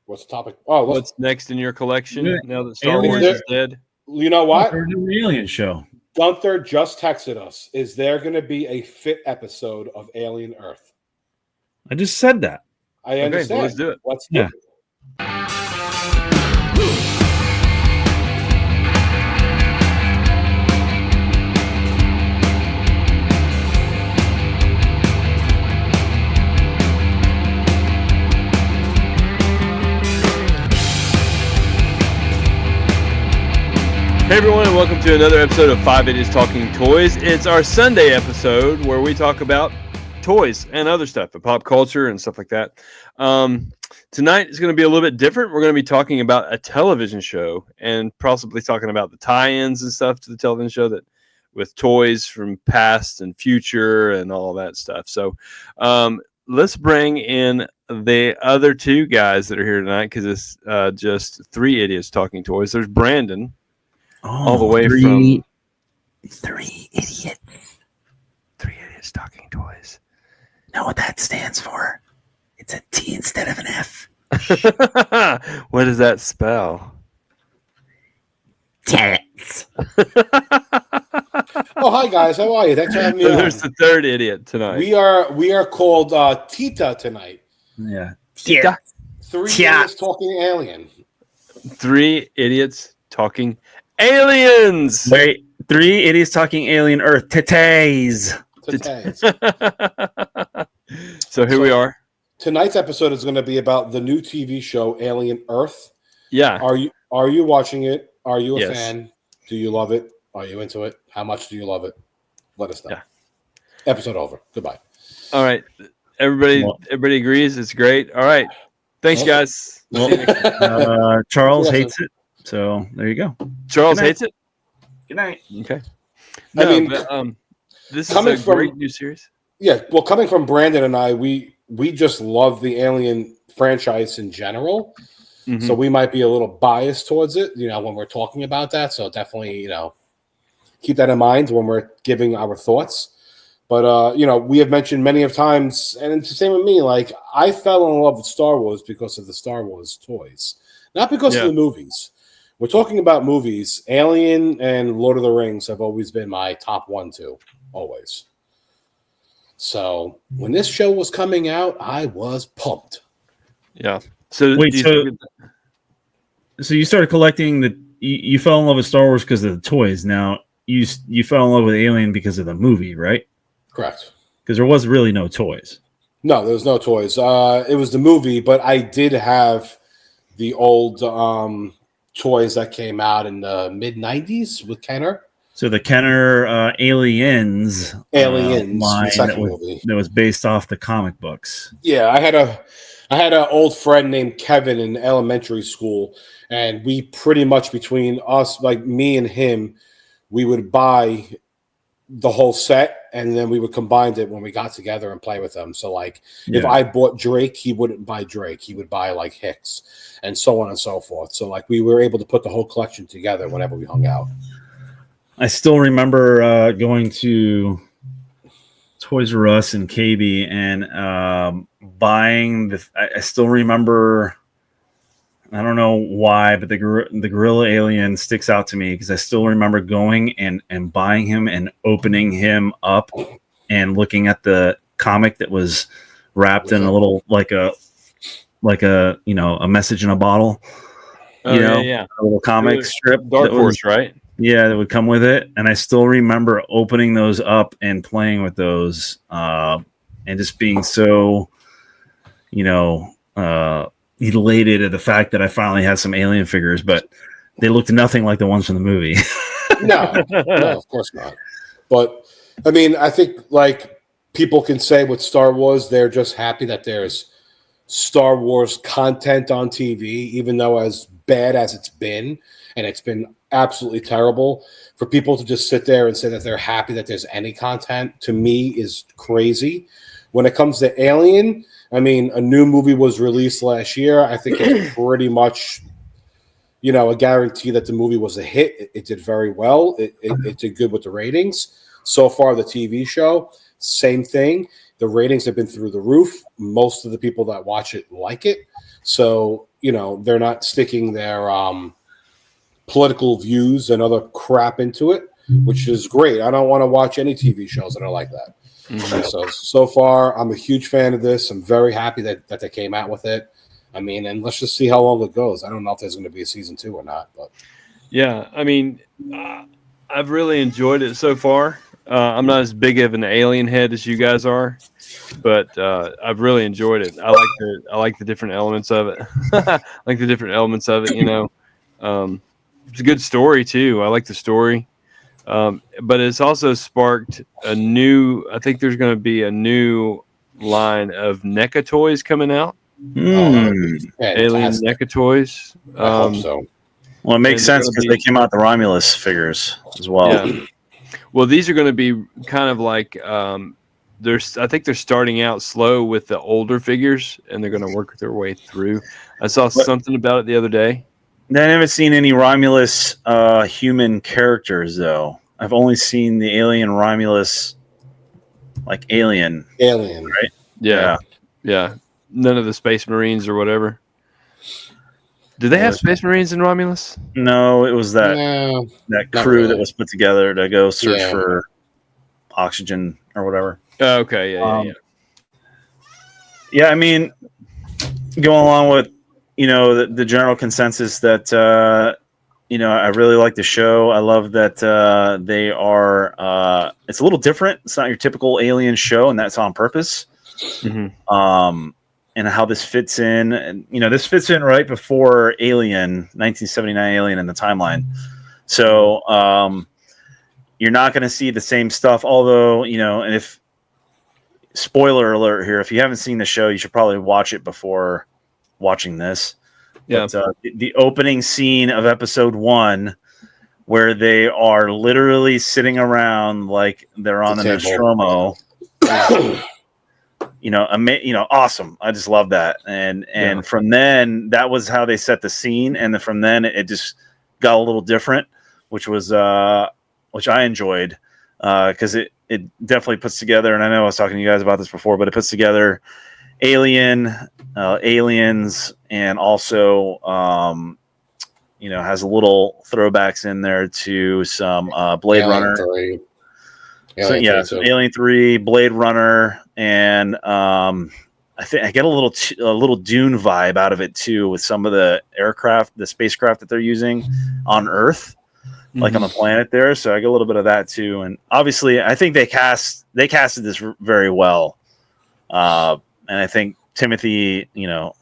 What's the topic? Oh, what's next in your collection now that Star Alien. Wars is dead? You know what? We're doing the Alien show. Gunther just texted us. Is there going to be a fit episode of Alien Earth? I just said that. I understand. Well, let's do it. Let's do it. Hey everyone, and welcome to another episode of 5 Idiots Talking Toys. It's our Sunday episode where we talk about toys and other stuff, and pop culture and stuff like that. Tonight is going to be a little bit different. We're going to be talking about a television show and possibly talking about the tie-ins and stuff to the television show that with toys from past and future and all that stuff. So let's bring in the other two guys that are here tonight because it's just 3 idiots talking toys. There's Brandon. All the way from 3 idiots. 3 idiots talking toys. Know what that stands for? It's a T instead of an F. What does that spell? Tits. Oh, hi guys. How are you? Thanks for having me on. There's the 3rd idiot tonight. We are called Tita tonight. Yeah. 3 idiots talking alien. 3 idiots talking aliens. Wait, 3 idiots talking alien Earth. Titties. So here we are. Tonight's episode is going to be about the new TV show Alien Earth. Yeah. Are you watching it? Are you a Yes. fan? Do you love it? Are you into it? How much do you love it? Let us know. Yeah. Episode over. Goodbye. All right. Everybody agrees it's great. All right. Thanks, guys. Well, Charles hates it. So there you go. Charles hates it? Good night. Okay. I mean, this is a great new series. Yeah, well, coming from Brandon and I, we just love the Alien franchise in general. Mm-hmm. So we might be a little biased towards it, when we're talking about that. So definitely, keep that in mind when we're giving our thoughts. But, we have mentioned many of times, and it's the same with me, like, I fell in love with Star Wars because of the Star Wars toys, not because of the movies. We're talking about movies. Alien and Lord of the Rings have always been my top 1, 2, always. So when this show was coming out, I was pumped. Yeah. So wait, so you started collecting you fell in love with Star Wars because of the toys. Now you fell in love with Alien because of the movie, right? Correct. Because there was really no toys. No, there was no toys. It was the movie, but I did have the old toys that came out in the mid-90s with Kenner. So the Kenner Aliens line that was based off the comic books. Yeah, I had an old friend named Kevin in elementary school, and we pretty much between us, like me and him, we would buy the whole set, and then we would combine it when we got together and play with them. So, like, if I bought Drake, he wouldn't buy Drake. He would buy, like, Hicks, and so on and so forth. So, like, we were able to put the whole collection together whenever we hung out. I still remember going to Toys R Us in KB and buying I still remember, I don't know why, but the Gorilla Alien sticks out to me because I still remember going and buying him and opening him up and looking at the comic that was wrapped in a little like a a message in a bottle. A little comic strip. Dark Horse, right? Yeah, that would come with it. And I still remember opening those up and playing with those and just being so, elated at the fact that I finally had some Alien figures, but they looked nothing like the ones from the movie. No, of course not. But, I mean, I think, like, people can say with Star Wars, they're just happy that there's Star Wars content on TV, even though as bad as it's been, and it's been absolutely terrible, for people to just sit there and say that they're happy that there's any content, to me, is crazy. When it comes to Alien, I mean, a new movie was released last year. I think it's pretty much, a guarantee that the movie was a hit. It did very well. It did good with the ratings. So far, the TV show, same thing. The ratings have been through the roof. Most of the people that watch it like it. So, they're not sticking their political views and other crap into it, which is great. I don't want to watch any TV shows that are like that. Mm-hmm. So far, I'm a huge fan of this. I'm very happy that they came out with it. I mean, and let's just see how long it goes. I don't know if there's going to be a season 2 or not, but yeah, I mean, I've really enjoyed it so far. I'm not as big of an Alien head as you guys are, but I've really enjoyed it. I like the different elements of it. It's a good story too. I like the story, but it's also sparked I think there's going to be a new line of NECA toys coming out. Alien NECA toys. I hope so. Well, it makes sense because they came out the Romulus figures as well. Yeah. Well, these are going to be kind of like I think they're starting out slow with the older figures, and they're going to work their way through. I saw something about it the other day. I haven't seen any Romulus human characters though. I've only seen the Alien Romulus, like Alien, right? Yeah. None of the Space Marines or whatever. Do they have Space Marines in Romulus? No, it was that crew that was put together to go search for oxygen or whatever. Oh, okay, yeah. Yeah, I mean, going along with the general consensus that I really like the show. I love that they are. It's a little different. It's not your typical Alien show, and that's on purpose. Mm-hmm. And how this fits in, and this fits in right before Alien, 1979 Alien in the timeline. So you're not going to see the same stuff. Although and if spoiler alert here, if you haven't seen the show, you should probably watch it before watching this. Yeah. But, the opening scene of episode 1, where they are literally sitting around like they're on the Nostromo. Awesome. I just love that. And from then, that was how they set the scene. And then from then, it just got a little different, which was which I enjoyed because it definitely puts together. And I know I was talking to you guys about this before, but it puts together aliens, and also has a little throwbacks in there to some Blade Runner. Alien 3, Blade Runner, and I think I get a little Dune vibe out of it too, with some of the spacecraft that they're using on Earth, like on the planet there. So I get a little bit of that too, and obviously I think they casted this very well, and I think Timothy,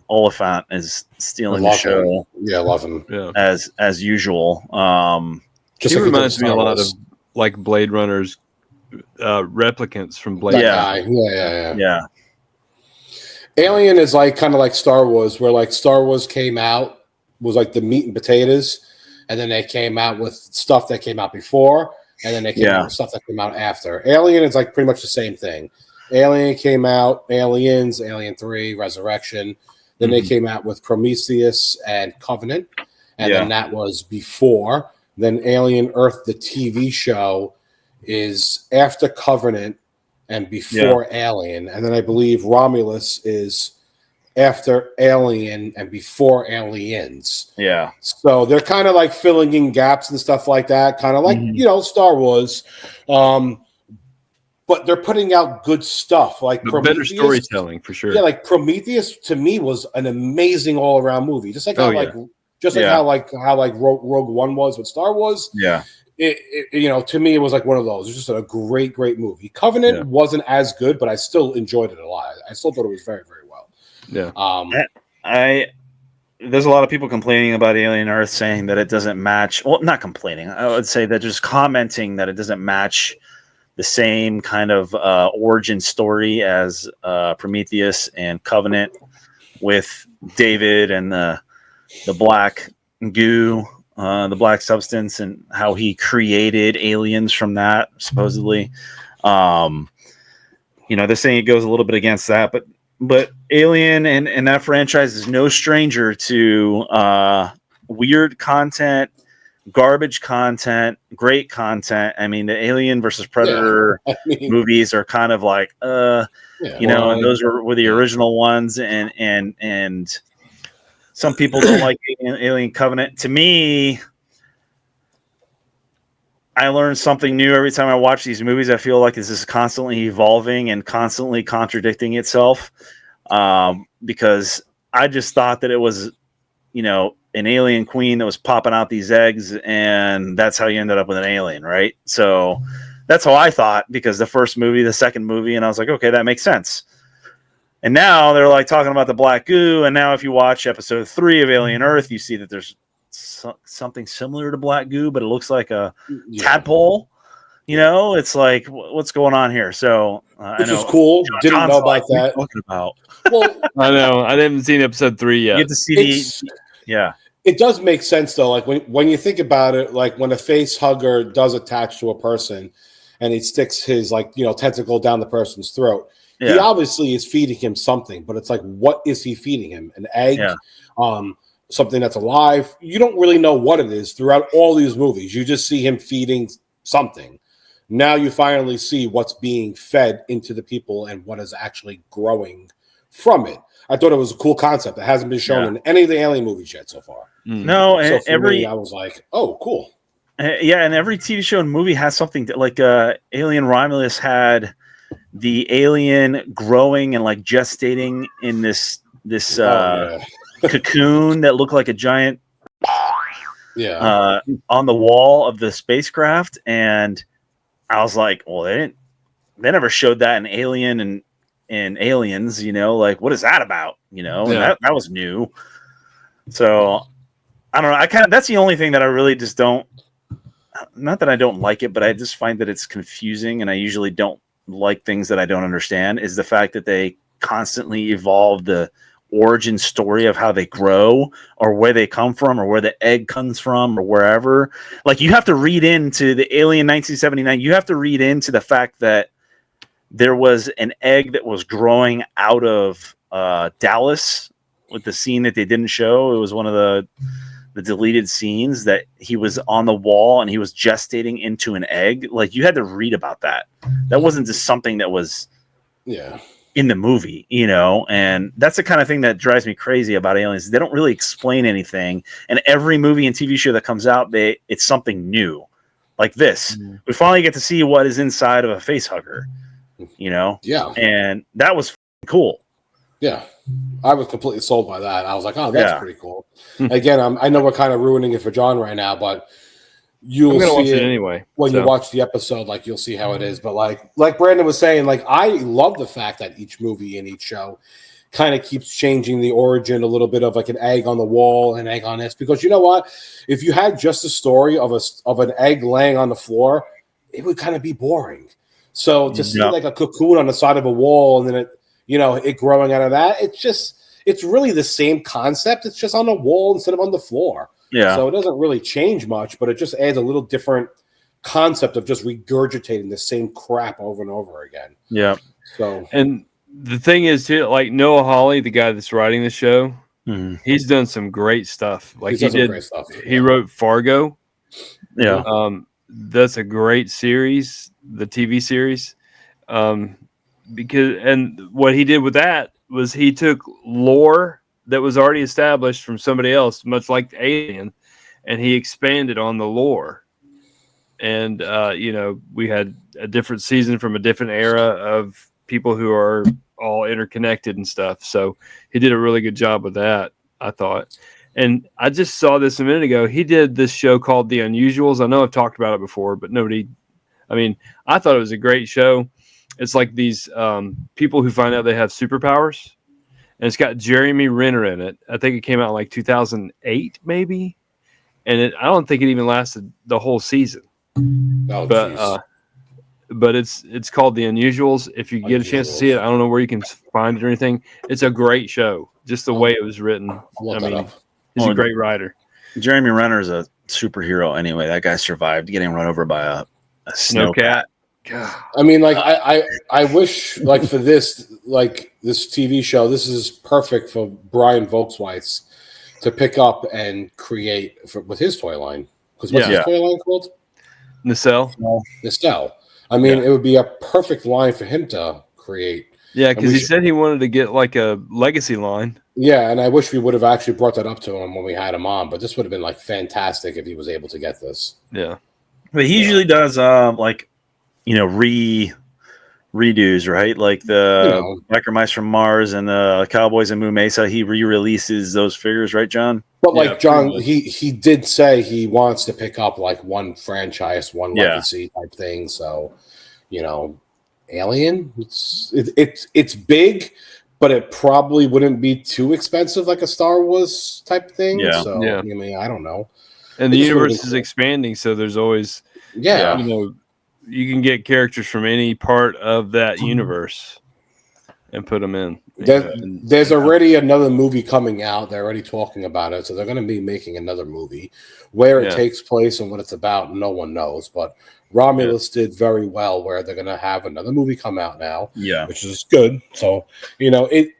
Oliphant is stealing the show. Yeah, I love him. Yeah. As usual. He reminds me a lot of like Blade Runner's replicants from Blade. Yeah. Alien is like kind of like Star Wars, where like Star Wars came out was like the meat and potatoes, and then they came out with stuff that came out before, and then they came out with stuff that came out after. Alien is like pretty much the same thing. Alien came out, Aliens, Alien 3, Resurrection. Then they came out with Prometheus and Covenant, and then that was before. Then Alien Earth, the TV show, is after Covenant and before Alien. And then I believe Romulus is after Alien and before Aliens. Yeah. So they're kind of like filling in gaps and stuff like that, kind of like, Star Wars. But they're putting out good stuff, like better storytelling for sure. Yeah, like Prometheus to me was an amazing all-around movie, just like how Rogue One was with Star Wars. Yeah, to me it was like one of those. It was just a great movie. Covenant wasn't as good, but I still enjoyed it a lot. I still thought it was very, very well. Yeah. There's a lot of people complaining about Alien Earth, saying that it doesn't match. Well, not complaining. I would say that just commenting that it doesn't match the same kind of origin story as Prometheus and Covenant, with David and the black goo, the black substance, and how he created aliens from that, supposedly. They're saying it goes a little bit against that, but Alien and that franchise is no stranger to weird content, garbage content, great content. I mean, the Alien versus Predator movies are kind of like, well, Yeah. You know, and those were the original ones, and some people don't like Alien Covenant. To me, I learn something new every time I watch these movies. I feel like this is constantly evolving and constantly contradicting itself, because I just thought that it was, an alien queen that was popping out these eggs, and that's how you ended up with an alien, right? So that's how I thought, because the first movie, the second movie, and I was like, okay, that makes sense. And now they're like talking about the black goo, and now if you watch episode 3 of Alien Earth, you see that there's something similar to black goo, but it looks like a tadpole. It's like, what's going on here? So which is cool. Didn't know about that. Talking about. Well, I know. I haven't seen episode 3 yet. You get to see It does make sense though. Like when you think about it, like when a face hugger does attach to a person, and he sticks his tentacle down the person's throat. Yeah. He obviously is feeding him something, but it's like, what is he feeding him? An egg, something that's alive. You don't really know what it is throughout all these movies. You just see him feeding something. Now you finally see what's being fed into the people and what is actually growing from it. I thought it was a cool concept. It hasn't been shown in any of the Alien movies yet so far. No, and so me, I was like, oh, cool. And every TV show and movie has something like Alien Romulus had the alien growing and like gestating in this cocoon that looked like a giant on the wall of the spacecraft. And I was like, well, they never showed that in Alien and Aliens, like, what is that about? And that was new. So I don't know. That's the only thing that I really just don't, not that I don't like it, but I just find that it's confusing, and I usually don't like things that I don't understand, is the fact that they constantly evolve the origin story of how they grow or where they come from or where the egg comes from or wherever. Like, you have to read into the Alien 1979. You have to read into the fact that there was an egg that was growing out of Dallas with the scene that they didn't show. It was one of the deleted scenes that he was on the wall and he was gestating into an egg. Like, you had to read about that. That wasn't just something that was in the movie, and that's the kind of thing that drives me crazy about Aliens. They don't really explain anything. And every movie and TV show that comes out, it's something new like this. Mm-hmm. We finally get to see what is inside of a face hugger, and that was cool. Yeah, I was completely sold by that. I was like, oh, that's pretty cool. Again, I know we're kind of ruining it for John right now, but you'll see watch it anyway. When you watch the episode, like, you'll see how it is. But like Brandon was saying, like, I love the fact that each movie and each show kind of keeps changing the origin a little bit of, like, an egg on the wall, an egg on this. Because you know what? If you had just a story of an egg laying on the floor, it would kind of be boring. So to see like a cocoon on the side of a wall and then it growing out of that, it's really the same concept. It's just on the wall instead of on the floor. Yeah. So it doesn't really change much, but it just adds a little different concept of just regurgitating the same crap over and over again. Yeah. So, and the thing is too, like Noah Hawley, the guy that's writing the show, he's done some great stuff. Like he wrote Fargo. Yeah. That's a great series, the TV series. And what he did with that was he took lore that was already established from somebody else, much like Alien, and he expanded on the lore. And we had a different season from a different era of people who are all interconnected and stuff. So he did a really good job with that, I thought. And I just saw this a minute ago. He did this show called The Unusuals. I know I've talked about it before, but I thought it was a great show. It's like these people who find out they have superpowers, and it's got Jeremy Renner in it. I think it came out in like 2008, maybe, and I don't think it even lasted the whole season. Oh, but it's called The Unusuals. If you get a chance to see it, I don't know where you can find it or anything. It's a great show, just the way it was written. He's a great writer. Jeremy Renner is a superhero anyway. That guy survived getting run over by a snowcat. I mean, like, I wish, like, for this TV show, this is perfect for Brian Volksweitz to pick up and create with his toy line. Because what's his toy line called? Nacelle. I mean, it would be a perfect line for him to create. Yeah, And because we he said he wanted to get like a legacy line. Yeah, and I wish we would have actually brought that up to him when we had him on. But this would have been like fantastic if he was able to get this. Yeah. But he usually does like redos, right? Like the Biker Mice from Mars and the Cowboys in Moo Mesa. He re-releases those figures, right, John? But like John, he did say he wants to pick up like one franchise, one legacy type thing. So, Alien, it's big, but it probably wouldn't be too expensive like a Star Wars type thing. Yeah. So I mean, I don't know. And the universe is expanding, so there's always you can get characters from any part of that universe and put them in. There's already another movie coming out. They're already talking about it, so they're going to be making another movie. Where it takes place and what it's about, no one knows. But Romulus did very well, where they're going to have another movie come out now, which is good. So it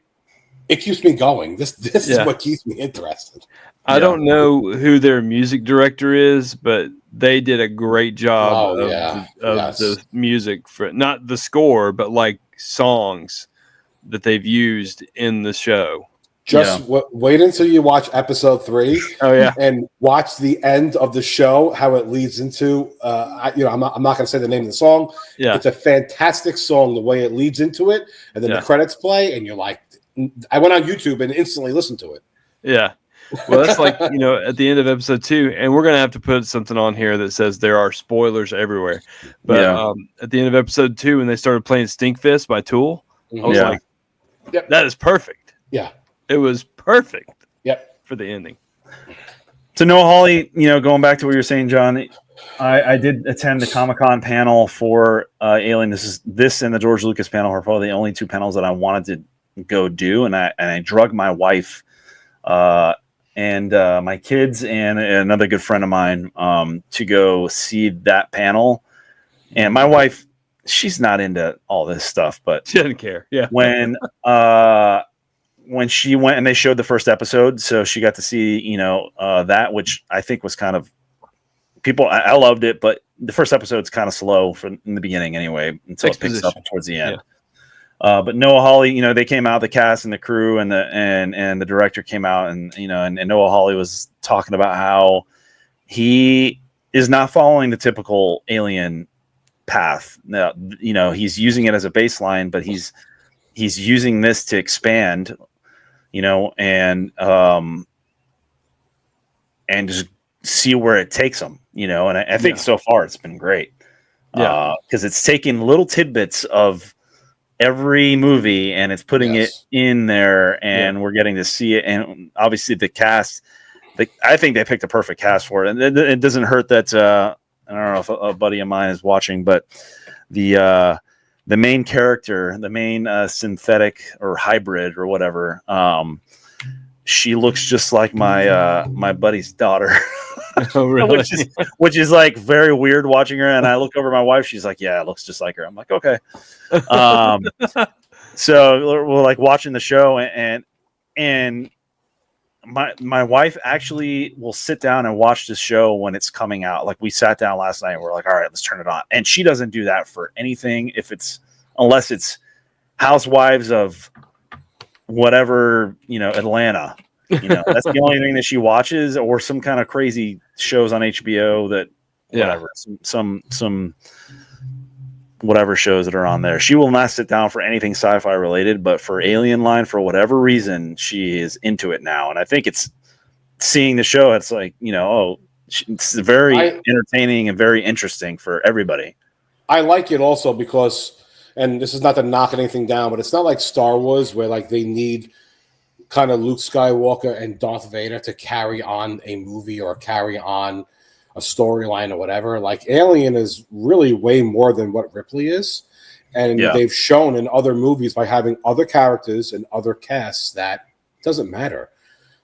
keeps me going. This is what keeps me interested. I don't know who their music director is, but they did a great job of the music for not the score, but like songs that they've used in the show. Just wait until you watch episode 3. And watch the end of the show, how it leads into. I'm not going to say the name of the song. Yeah, it's a fantastic song. The way it leads into it, and then the credits play, and you're like, I went on YouTube and instantly listened to it. Yeah. Well, that's like, at the end of episode 2, and we're going to have to put something on here that says there are spoilers everywhere. But at the end of episode 2, when they started playing Stinkfist by Tool, I was like, that is perfect. Yeah. It was perfect. Yep. For the ending. So Noah Hawley, going back to what you were saying, John, I did attend the Comic-Con panel for Alien. This and the George Lucas panel are probably the only 2 panels that I wanted to go do, and I drug my wife and my kids and another good friend of mine to go see that panel. And my wife, she's not into all this stuff, but she doesn't care. Yeah. When she went and they showed the first episode, so she got to see, that, which I think was kind of I loved it, but the first episode's kind of slow in the beginning anyway, until it picks up towards the end. Yeah. But Noah Hawley, they came out, the cast and the crew and the director came out, and Noah Hawley was talking about how he is not following the typical Alien path. Now, he's using it as a baseline, but he's using this to expand, and just see where it takes him, and I think so far it's been great. Because it's taking little tidbits of every movie and it's putting it in there, and we're getting to see it. And obviously the cast, I think they picked a perfect cast for it. And it doesn't hurt that I don't know if a buddy of mine is watching, but the main character, the main synthetic or hybrid or whatever, she looks just like my buddy's daughter. Oh, really? which is like very weird watching her. And I look over at my wife, she's like, yeah, it looks just like her. I'm like, okay. So we're like watching the show, and my wife actually will sit down and watch this show when it's coming out. Like we sat down last night and we're like, all right, let's turn it on. And she doesn't do that for anything unless it's Housewives of whatever, Atlanta. That's the only thing that she watches, or some kind of crazy shows on HBO that whatever, some whatever shows that are on there. She will not sit down for anything sci-fi related, but for Alien line, for whatever reason, she is into it now. And I think it's seeing the show, it's like, it's very entertaining and very interesting for everybody. I like it also because, and this is not to knock anything down, but it's not like Star Wars where like they need kind of Luke Skywalker and Darth Vader to carry on a movie or carry on a storyline or whatever. Like Alien is really way more than what Ripley is. And they've shown in other movies by having other characters and other casts that doesn't matter.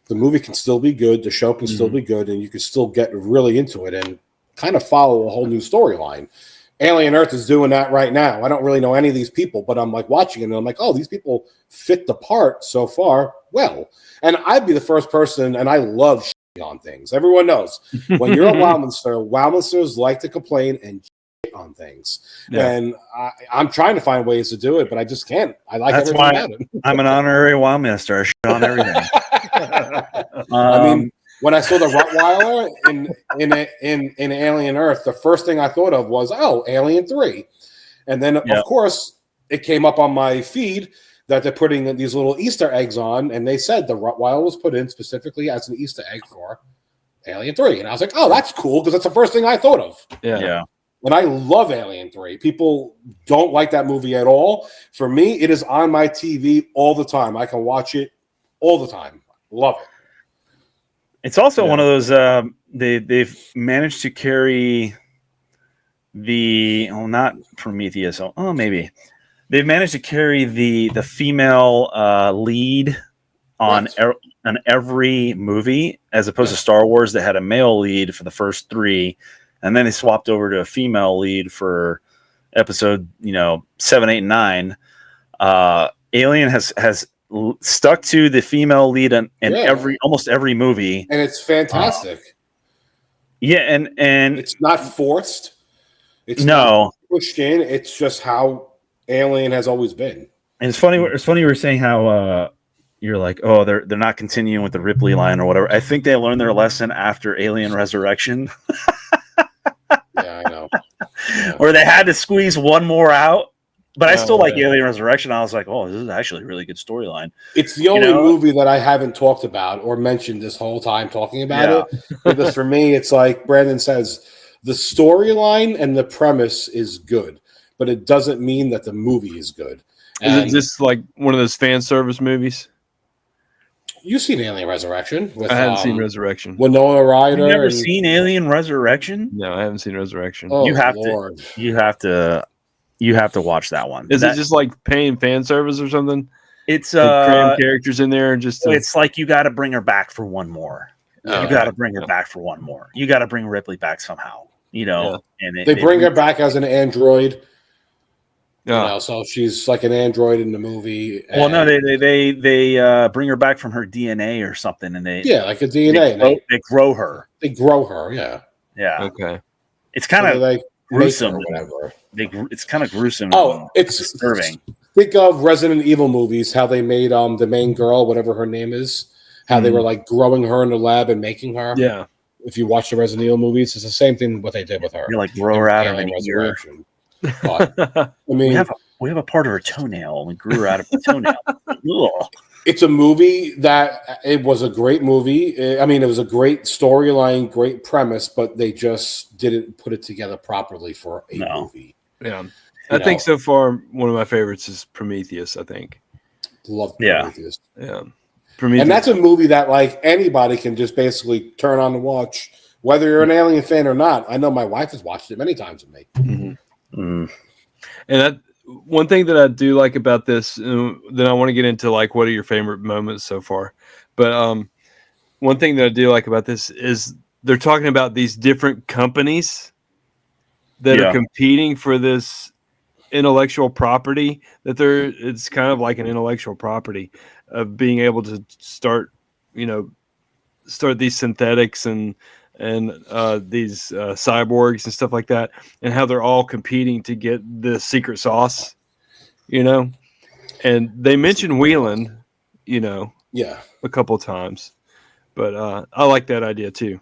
The movie can still be good. The show can still be good. And you can still get really into it and kind of follow a whole new storyline. Alien Earth is doing that right now. I don't really know any of these people, but I'm like watching it and I'm like, oh, these people fit the part so far well. And I'd be the first person, and I love shitting on things. Everyone knows when you're a Wowminster, Wowminsters like to complain and shit shit on things. Yeah. And I'm trying to find ways to do it, but I just can't. I like That's everything why about it. I'm an honorary wild master. I shit on everything. I mean, when I saw the Rottweiler in Alien Earth, the first thing I thought of was, Alien 3. And then, of course, it came up on my feed that they're putting these little Easter eggs on, and they said the Rottweiler was put in specifically as an Easter egg for Alien 3. And I was like, oh, that's cool, because that's the first thing I thought of. Yeah. And I love Alien 3. People don't like that movie at all. For me, it is on my TV all the time. I can watch it all the time. Love it. It's also one of those they've managed to carry not Prometheus. Maybe they've managed to carry the female lead on every movie, as opposed to Star Wars that had a male lead for the first 3, and then they swapped over to a female lead for episode 7, 8, and 9. Alien has stuck to the female lead in almost every movie, and it's fantastic. And it's not forced. It's not pushed in. It's just how Alien has always been. And it's funny. It's funny you were saying how you're like, oh, they're not continuing with the Ripley line or whatever. I think they learned their lesson after Alien Resurrection. Yeah, I know. Yeah. Where they had to squeeze one more out. But I still like Alien Resurrection. I was like, oh, this is actually a really good storyline. It's the only movie that I haven't talked about or mentioned this whole time talking about it. Because for me, it's like Brandon says, the storyline and the premise is good, but it doesn't mean that the movie is good. Is it just like one of those fan service movies? You've seen Alien Resurrection. I haven't seen Resurrection. Winona Ryder. You've never seen Alien Resurrection? No, I haven't seen Resurrection. Oh, you have Lord. to. You have to watch that one. Is it just like paying fan service or something? It's cram characters in there and just. It's like you got to bring her back for one more. You got to bring her back for one more. You got to bring Ripley back somehow. And they bring her back as an android. Yeah. So she's like an android in the movie. Well, no, they bring her back from her DNA or something, and like a DNA. They grow her. They grow her. Yeah. Okay. It's kind of like gruesome. Whatever. It's kind of gruesome. Oh, it's disturbing. Think of Resident Evil movies. How they made the main girl, whatever her name is, how they were like growing her in the lab and making her. Yeah. If you watch the Resident Evil movies, it's the same thing what they did with her. You like grow her out of an ear. But, I mean, we have a part of her toenail. We grew her out of the toenail. Ugh. It's a movie that it was a great movie. I mean, it was a great storyline, great premise, but they just didn't put it together properly for a movie. Yeah, I think so far one of my favorites is Prometheus. I think love Prometheus. Yeah, Prometheus. And that's a movie that like anybody can just basically turn on and watch, whether you're an Alien fan or not. I know my wife has watched it many times with me. Mm-hmm. And that one thing that I do like about this, then I want to get into like what are your favorite moments so far. But one thing that I do like about this is they're talking about these different companies that are competing for this intellectual property. It's kind of like an intellectual property of being able to start these synthetics and these cyborgs and stuff like that, and how they're all competing to get the secret sauce, and they mentioned Whelan, a couple of times, but I like that idea too.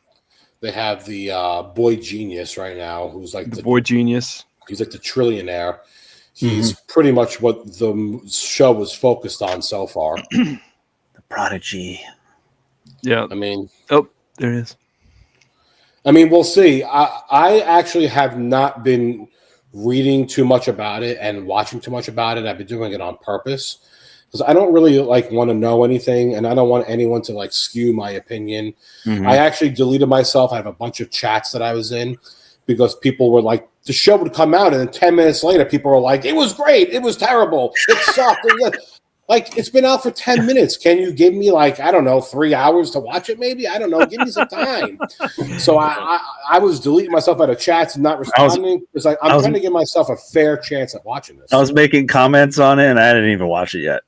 They have the boy genius right now, who's like the boy genius. He's like the trillionaire. He's pretty much what the show was focused on so far. The prodigy. Yeah, I mean, there it is. I mean, we'll see. I actually have not been reading too much about it and watching too much about it. I've been doing it on purpose because I don't really want to know anything, and I don't want anyone to skew my opinion. I actually deleted myself. I have a bunch of chats that I was in because people were like, the show would come out, and then 10 minutes later, people were like, it was great, it was terrible, it sucked. It's been out for 10 minutes. Can you give me 3 hours to watch it? Maybe, I don't know. Give me some time. So I was deleting myself out of chats and not responding because I'm trying to give myself a fair chance at watching this. I was making comments on it and I didn't even watch it yet.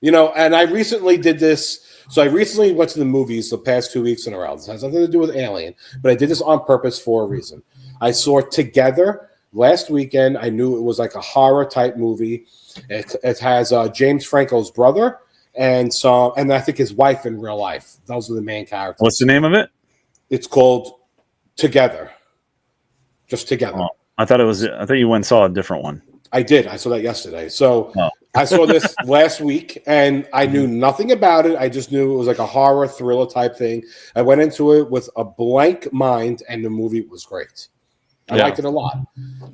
You know, and I recently did this. So I recently went to the movies the past 2 weeks in a row. This has nothing to do with Alien, but I did this on purpose for a reason. I saw Together last weekend. I knew it was like a horror type movie. It has James Franco's brother and I think his wife in real life. Those are the main characters. What's the name of it? It's called Together. Just Together. Oh, I thought you went and saw a different one. I did. I saw that yesterday. So I saw this last week, and I knew nothing about it. I just knew it was like a horror thriller type thing. I went into it with a blank mind, and the movie was great. I liked it a lot.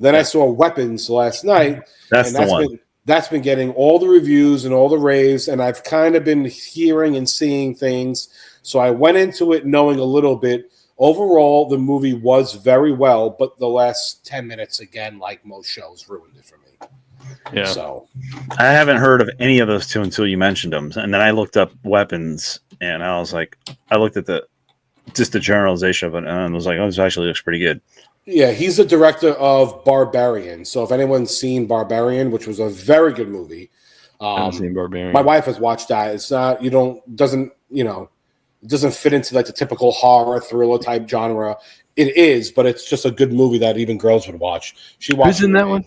Then I saw Weapons last night. That's the one. That's been getting all the reviews and all the raves, and I've kind of been hearing and seeing things. So I went into it knowing a little bit. Overall, the movie was very well, but the last 10 minutes, again, like most shows, ruined it for me. Yeah. So I haven't heard of any of those two until you mentioned them, and then I looked up Weapons, and I was like, I looked at the generalization of it, and I was like, oh, this actually looks pretty good. yeah, he's the director of Barbarian. So if anyone's seen Barbarian, which was a very good movie, I haven't seen Barbarian. my wife has watched that. It's not, it doesn't fit into like the typical horror thriller type genre. It is, but it's just a good movie that even girls would watch. She watched. Who's in that one?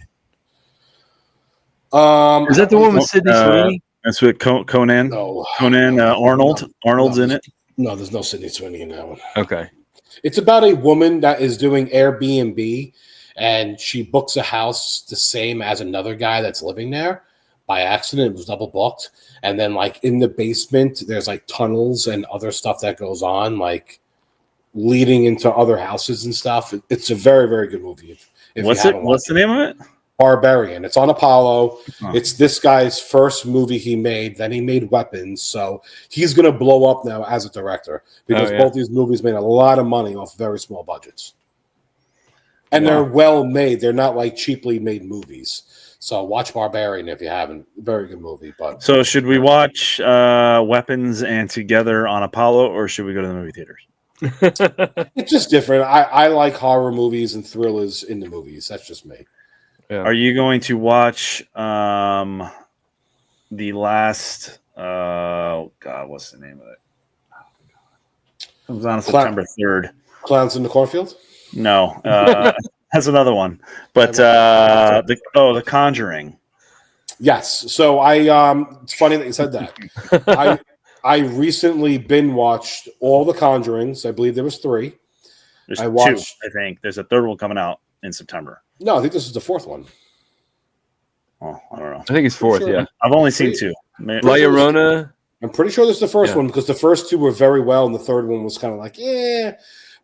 Is that the one with Sydney Sweeney? That's with Conan. No. Conan Arnold. No. Arnold's in it. No, there's no Sydney Sweeney in that one. Okay. It's about a woman that is doing Airbnb, and she books a house the same as another guy that's living there. By accident, it was double booked. And then, like, in the basement, there's, like, tunnels and other stuff that goes on, like, leading into other houses and stuff. It's a very, very good movie. What's the name of it? Barbarian. It's on Apollo. Huh. It's this guy's first movie he made. Then he made Weapons. So he's going to blow up now as a director because both these movies made a lot of money off very small budgets. And they're well made. They're not like cheaply made movies. So watch Barbarian if you haven't. Very good movie. But So should we watch Weapons and Together on Apollo, or should we go to the movie theaters? it's just different. I like horror movies and thrillers in the movies. That's just me. Yeah. Are you going to watch the last? God, what's the name of it? Comes on September 3rd. Clowns in the Cornfield? No, that's another one. But the Conjuring. Yes. So it's funny that you said that. I recently watched all the Conjurings. I believe there was 3. There's I watched 2, I think. There's a third one coming out in September. No, I think this is the 4th one. Oh, I don't know. I think it's 4th, Sure. yeah. I've only seen 2. La Llorona. I'm pretty sure this is the first one because the first 2 were very well and the third one was kind of like,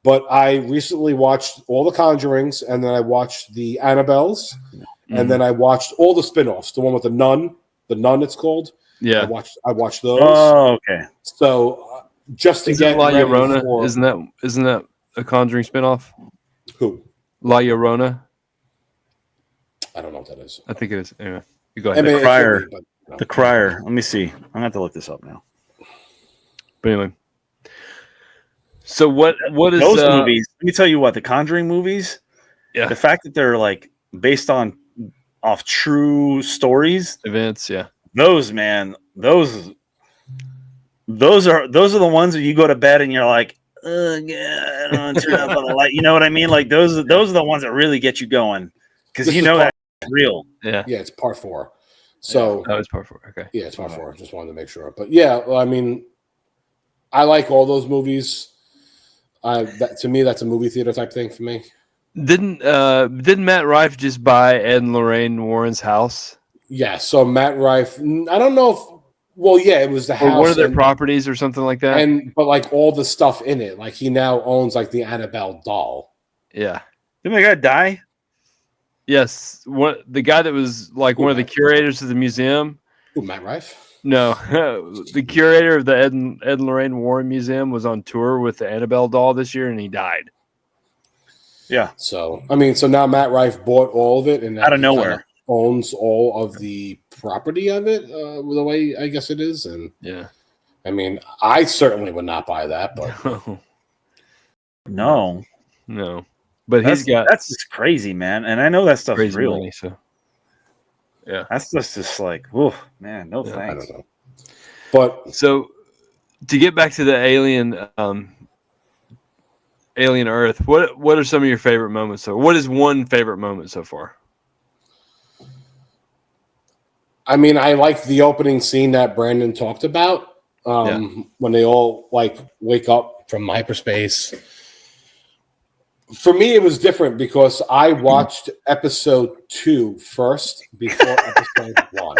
But I recently watched all the Conjurings and then I watched the Annabelles and then I watched all the spin-offs. The one with the nun it's called. Yeah. I watched those. Oh, okay. So just to get La ready Llorona, for isn't that a Conjuring spinoff? who? La Llorona. I don't know what that is. I think it is. Anyway, you go I ahead. mean, The Crier. it could be, but, no. The Crier. Let me see. I'm gonna have to look this up now. But anyway, so what is Those movies? Let me tell you what. The Conjuring movies. Yeah. The fact that they're like based off true stories. events? Yeah. Those, man. Those are the ones that you go to bed and you're like, oh yeah, I don't want to turn up on the light. You know what I mean? Like those are the ones that really get you going because you know that's real. Yeah. Yeah, it's part 4. So Oh, it's part 4. Okay. yeah, it's part 4. Just wanted to make sure. But yeah, well, I mean, I like all those movies. To me, that's a movie theater type thing for me. Didn't Matt Rife just buy Ed and Lorraine Warren's house? Yeah. So Matt Rife, I don't know if. Well, yeah, it was the house Or one of their properties or something like that. but like all the stuff in it, like he now owns like the Annabelle doll. Yeah. Didn't the guy die? Yes. The guy that was like one of the curators of the museum. Ooh, Matt Rife. No, the curator of the Ed and Lorraine Warren Museum was on tour with the Annabelle doll this year, and he died. Yeah. So I mean, so now Matt Rife bought all of it, and now Out of he nowhere. kinda owns all of the property of it. The way I guess it is, and Yeah. I mean, I certainly would not buy that, but No. No. But That's he's got just crazy, man. And I know that stuff's crazy real. money, so yeah. That's just like, oh man, no Yeah, I thanks. don't know. But So to get back to the Alien Earth, what are some of your favorite moments? So what is one favorite moment so far? I mean, I like the opening scene that Brandon talked about when they all like wake up from hyperspace. For me, it was different because I watched episode 2 first before episode 1.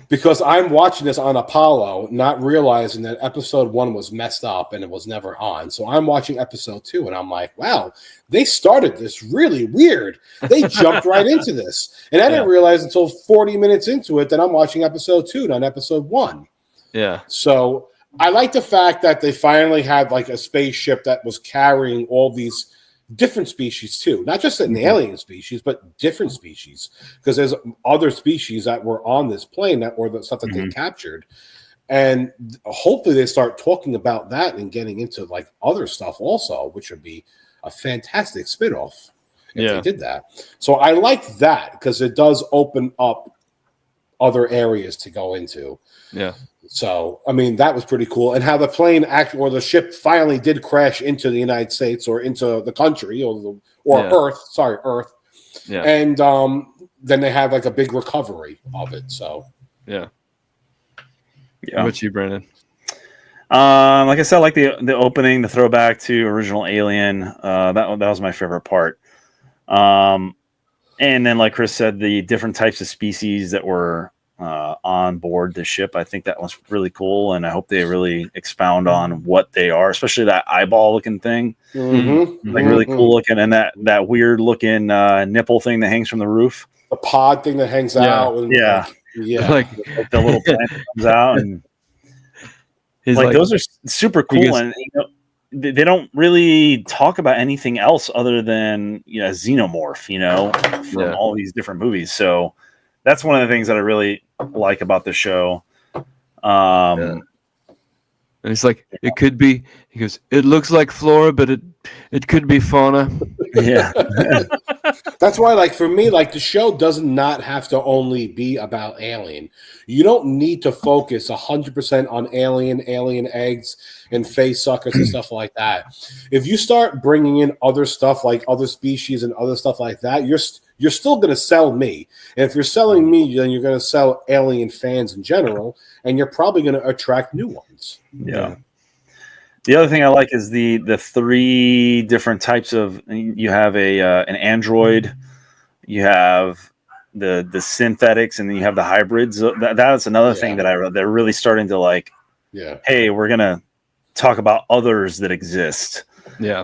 Because I'm watching this on Apollo, not realizing that episode 1 was messed up and it was never on. So I'm watching episode 2 and I'm like, wow, they started this really weird. They jumped right into this. And I didn't realize until 40 minutes into it that I'm watching episode 2, not episode 1. Yeah. So I like the fact that they finally had like a spaceship that was carrying all these different species too, not just an alien species, but different species, because there's other species that were on this plane that were the stuff that they captured, and hopefully they start talking about that and getting into like other stuff also, which would be a fantastic spinoff if they did that. So I like that because it does open up other areas to go into. Yeah. So, I mean, that was pretty cool. And how the plane or the ship finally did crash into the United States or into the country or Earth. Sorry, Earth. Yeah. And then they have like a big recovery of it. So, yeah. What's you, Brandon? Like I said, I like the opening, the throwback to original Alien. That was my favorite part. And then, like Chris said, the different types of species that were on board the ship. I think that was really cool, and I hope they really expound on what they are, especially that eyeball looking thing. Like really cool looking, and that weird looking nipple thing that hangs from the roof. The pod thing that hangs out. And like the little plant that comes out, and like those are super cool. And they don't really talk about anything else other than xenomorph, from all these different movies. So that's one of the things that I really like about the show. And it's like it could be. He goes, it looks like flora, but it could be fauna. Yeah. That's why, like, for me, like, the show does not have to only be about Alien. You don't need to focus 100% on alien eggs and face suckers and stuff like that. If you start bringing in other stuff like other species and other stuff like that, you're still going to sell me. And if you're selling me, then you're going to sell Alien fans in general, and you're probably going to attract new ones. Yeah. The other thing I like is the 3 different types of. You have an android, you have the synthetics, and then you have the hybrids. That's another thing that they're really starting to like. Yeah. Hey, we're gonna talk about others that exist. Yeah.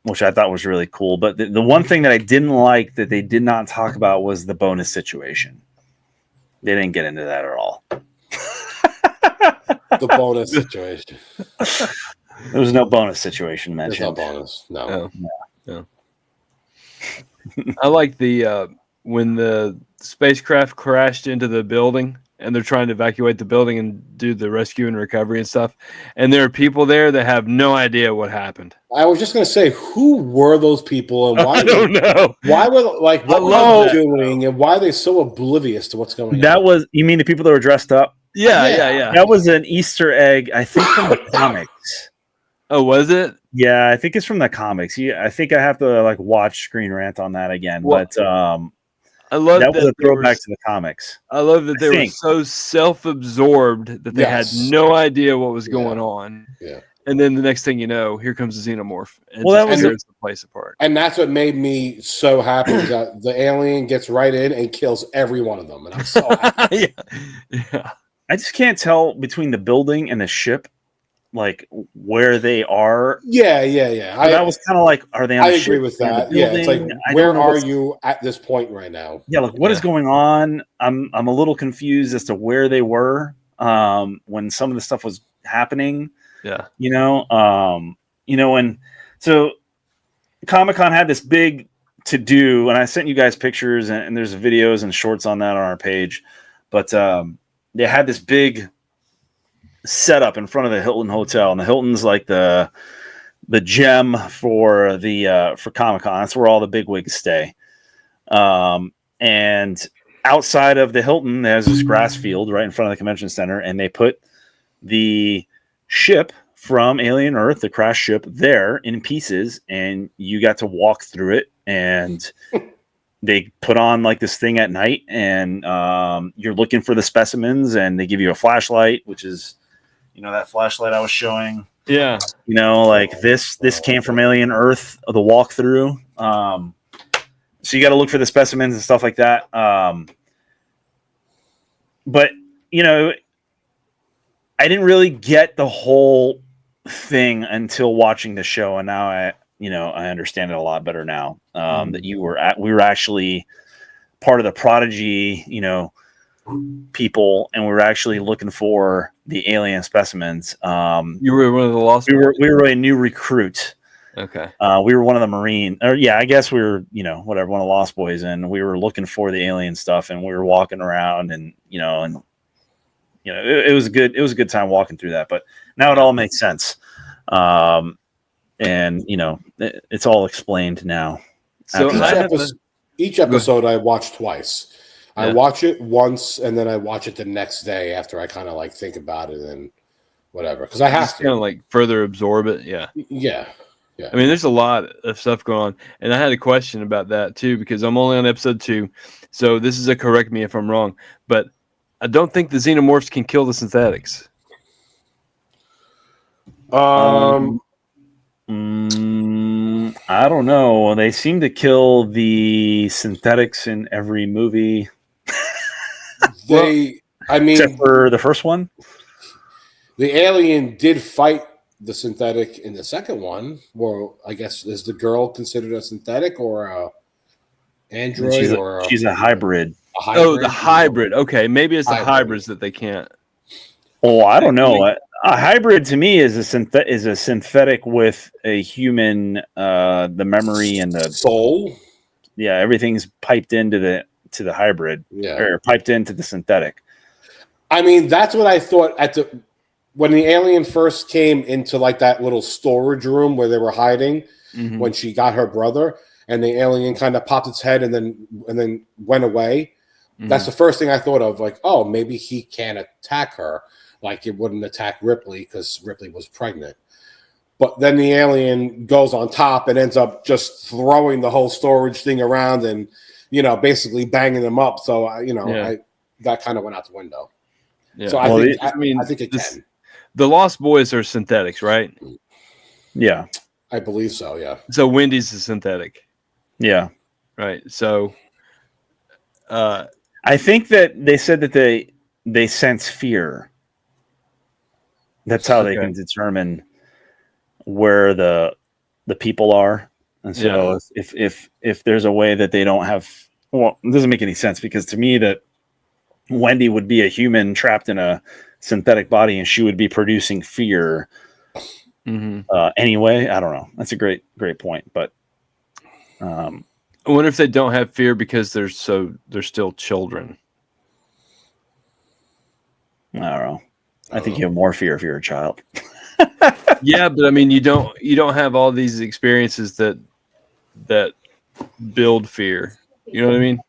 Which I thought was really cool. But the one thing that I didn't like that they did not talk about was the bonus situation. They didn't get into that at all. The bonus situation. There was no bonus situation mentioned. There's no bonus. No. No. I like the when the spacecraft crashed into the building and they're trying to evacuate the building and do the rescue and recovery and stuff. And there are people there that have no idea what happened. I was just going to say, who were those people and why? I don't know. Why were what were they doing and why are they so oblivious to what's going on? You mean the people that were dressed up? Yeah. That was an Easter egg, I think, from the comics. Oh, was it? Yeah, I think it's from the comics. Yeah, I think I have to like watch Screen Rant on that again. Well, but I love that was a throwback to the comics. I love that they were so self-absorbed that they had no idea what was going on. Yeah. And then the next thing you know, here comes the xenomorph. And that was tears the place apart. And that's what made me so happy that the alien gets right in and kills every one of them. And I'm so happy. Yeah. I just can't tell between the building and the ship, like where they are. Yeah. That was kind of like, are they on I the agree ship? with that. Yeah, it's like, where are you at this point right now? Yeah, like what is going on? I'm a little confused as to where they were when some of the stuff was happening. Yeah. And so Comic-Con had this big to do, and I sent you guys pictures and there's videos and shorts on that on our page, but they had this big setup in front of the Hilton Hotel, and the Hilton's like the gem for the for Comic-Con. That's where all the bigwigs stay. And outside of the Hilton, there's this grass field right in front of the convention center, and they put the ship from Alien Earth, the crash ship, there in pieces, and you got to walk through it. And they put on like this thing at night, and you're looking for the specimens, and they give you a flashlight, which is, that flashlight I was showing. Yeah. Like this came from Alien Earth, the walkthrough. So you got to look for the specimens and stuff like that. But I didn't really get the whole thing until watching the show, and now I understand it a lot better now. That we were actually part of the Prodigy, people, and we were actually looking for the alien specimens. You were one of the lost. We were a new recruit. Okay. We were one of the Marine, or I guess we were, one of the Lost Boys, and we were looking for the alien stuff, and we were walking around, and it was good. It was a good time walking through that, but now it all makes sense. And it's all explained now. So each episode I watch twice. Yeah. I watch it once, and then I watch it the next day after I kind of like think about it and whatever, because I have to kind of like further absorb it. Yeah. Yeah. I mean, there's a lot of stuff going on, and I had a question about that too, because I'm only on episode 2, so this is correct me if I'm wrong, but I don't think the xenomorphs can kill the synthetics. I don't know. They seem to kill the synthetics in every movie. Except for the first one. The alien did fight the synthetic in the second one. Well, I guess, is the girl considered a synthetic or a android? She's a hybrid. Oh, the hybrid. Okay, maybe it's the hybrids that they can't. Oh, I don't know. A hybrid to me is a synthetic with a human, the memory and the soul. Yeah, everything's piped into the hybrid. Yeah, or piped into the synthetic. I mean, that's what I thought when the alien first came into like that little storage room where they were hiding, when she got her brother, and the alien kind of popped its head and then went away. That's the first thing I thought of, like, oh, maybe he can't attack her like it wouldn't attack Ripley because Ripley was pregnant. But then the alien goes on top and ends up just throwing the whole storage thing around and, basically banging them up. So, that kind of went out the window. Yeah. So I think it can. The Lost Boys are synthetics, right? Yeah. I believe so, yeah. So Wendy's is synthetic. Yeah. Right. So I think that they said that they sense fear. That's how they can determine where the people are. And so if there's a way that they don't have, well, it doesn't make any sense, because to me that Wendy would be a human trapped in a synthetic body and she would be producing fear. Anyway, I don't know. That's a great point. But I wonder if they don't have fear because they're still children. I don't know. I think you have more fear if you're a child. Yeah, but I mean, you don't have all these experiences that build fear. You know what I mean?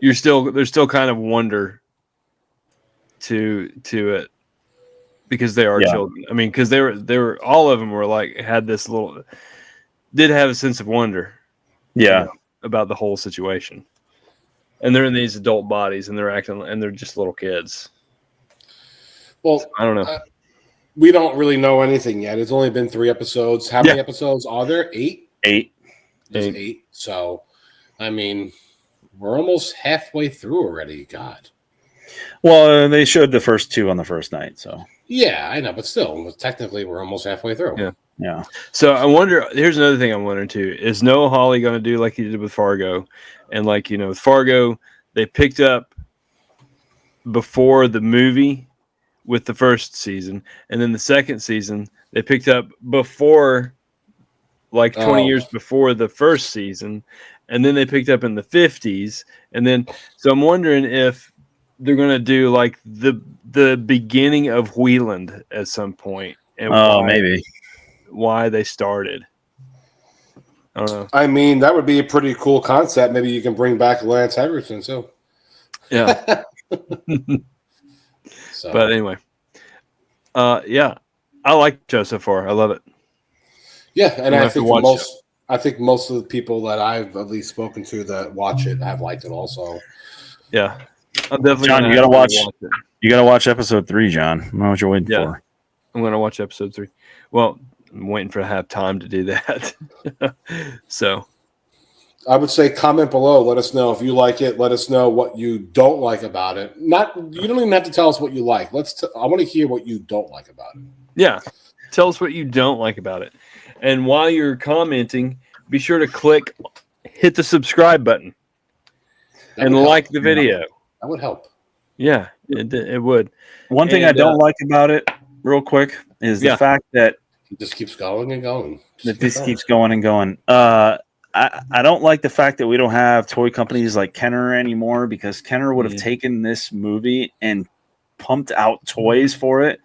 There's still kind of wonder to it because they are children. I mean, because they were all of them were like did have a sense of wonder. Yeah, about the whole situation, and they're in these adult bodies and they're acting and they're just little kids. Well, so, I don't know. We don't really know anything yet. It's only been 3 episodes. How many episodes are there? 8? 8. There's 8. So, I mean, we're almost halfway through already. God. Well, they showed the first 2 on the first night, so. Yeah, I know, but still, technically, we're almost halfway through. Yeah. So I wonder. Here's another thing I'm wondering too: is Noah Hawley going to do like he did with Fargo? And with Fargo, they picked up before the movie with the first season, and then the second season they picked up before, like 20 years before the first season, and then they picked up in the 50s, and then so I'm wondering if they're going to do like the beginning of Wheeland at some point, and maybe why they started. I don't know. I mean, that would be a pretty cool concept. Maybe you can bring back Lance Henriksen too. Yeah. So. But anyway, yeah, I like the show so far. I love it. Yeah, and We'll I have to think watch most of the people that I've at least spoken to that watch it have liked it also. Yeah, I'm definitely. John, gonna you gotta have to watch. it. You gotta watch episode 3, John. I don't know what you're waiting Yeah. for. I'm gonna watch episode 3. Well, I'm waiting for to have time to do that. So, I would say comment below. Let us know if you like it. Let us know what you don't like about it. You don't even have to tell us what you like. I want to hear what you don't like about it. yeah, tell us what you don't like about it. And while you're commenting, be sure to hit the subscribe button and like the video. That would help. Yeah, it would. One thing I don't like about it, real quick, is the fact that it just keeps going and going. Keeps going and going. I don't like the fact that we don't have toy companies like Kenner anymore, because Kenner would have taken this movie and pumped out toys for it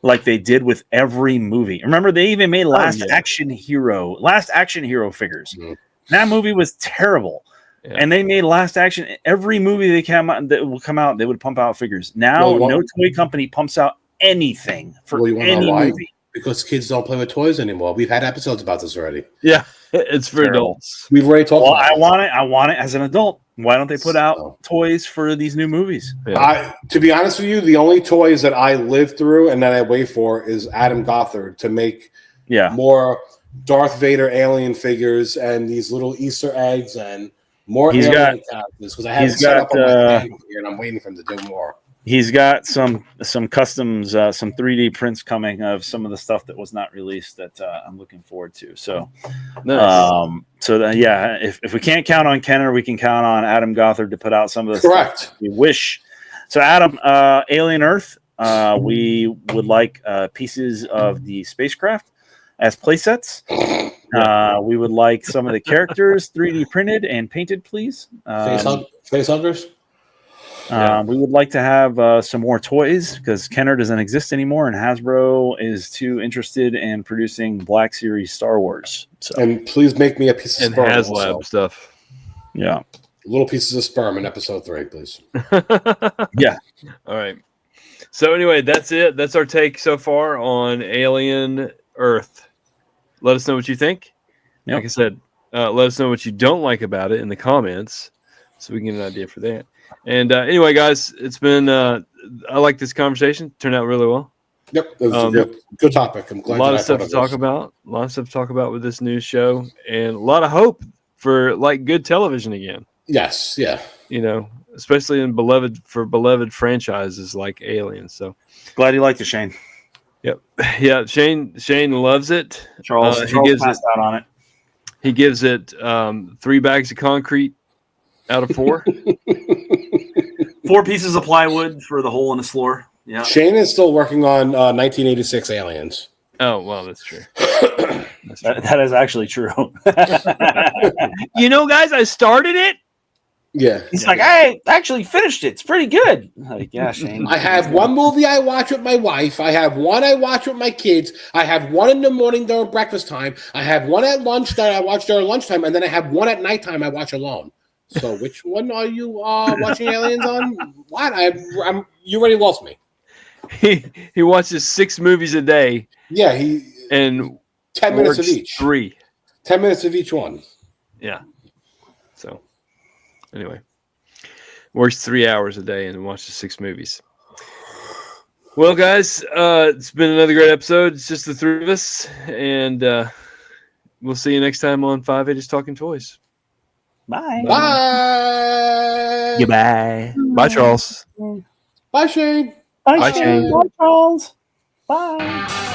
like they did with every movie. Remember, they even made Last Action Hero figures. Mm-hmm. That movie was terrible. Yeah. And they made Last Action. Every movie that will come out, they would pump out figures. Now, no toy company pumps out anything for any movie. Because kids don't play with toys anymore. We've had episodes about this already. Yeah, it's for adults. We've already talked about it. I want it as an adult. Why don't they put out toys for these new movies? Yeah. To be honest with you, the only toys that I live through and that I wait for is Adam Gothard to make more Darth Vader alien figures and these little Easter eggs and more alien characters, because I have it set up on my thing here and I'm waiting for him to do more. He's got some customs, some 3D prints coming of some of the stuff that was not released that I'm looking forward to. So, nice. If we can't count on Kenner, we can count on Adam Gothard to put out some of the stuff we wish. So, Adam, Alien Earth, we would like pieces of the spacecraft as playsets. We would like some of the characters 3D printed and painted, please. Face huggers. We would like to have some more toys, because Kenner doesn't exist anymore, and Hasbro is too interested in producing Black Series Star Wars. So. And please make me a piece of sperm. And HasLab stuff. Yeah. Little pieces of sperm in episode 3, please. Yeah. All right. So anyway, that's it. That's our take so far on Alien Earth. Let us know what you think. Yep. Like I said, let us know what you don't like about it in the comments, so we can get an idea for that. And anyway, guys, it's been I like this conversation. Turned out really well. Yep, it was a good topic. I'm glad. A lot of stuff to talk about. A lot of stuff to talk about with this new show, and a lot of hope for like good television again. Yes, yeah. You know, especially in beloved franchises like Alien. So glad you liked it, Shane. Yep, yeah. Shane loves it. Charles passed out on it. He gives it 3 bags of concrete out of 4. 4 pieces of plywood for the hole in the floor. Yeah. Shane is still working on 1986 Aliens. Oh, well, that's true. That is actually true. You know, guys, I started it. Yeah. He's like, I actually finished it. It's pretty good. Like, yeah, Shane. I have one movie I watch with my wife. I have one I watch with my kids. I have one in the morning during breakfast time. I have one at lunch that I watch during lunchtime. And then I have one at nighttime I watch alone. So which one are you watching Aliens on? What? You already lost me. He watches 6 movies a day. Yeah, and 10 minutes of each. 3. 10 minutes of each one. Yeah. So anyway, works 3 hours a day and watches 6 movies. Well, guys, it's been another great episode. It's just the 3 of us, and we'll see you next time on 580's Talking Toys. Bye. Bye. Goodbye. Bye, Charles. Bye, Shane. Bye, Shane. Bye, Charles. Bye.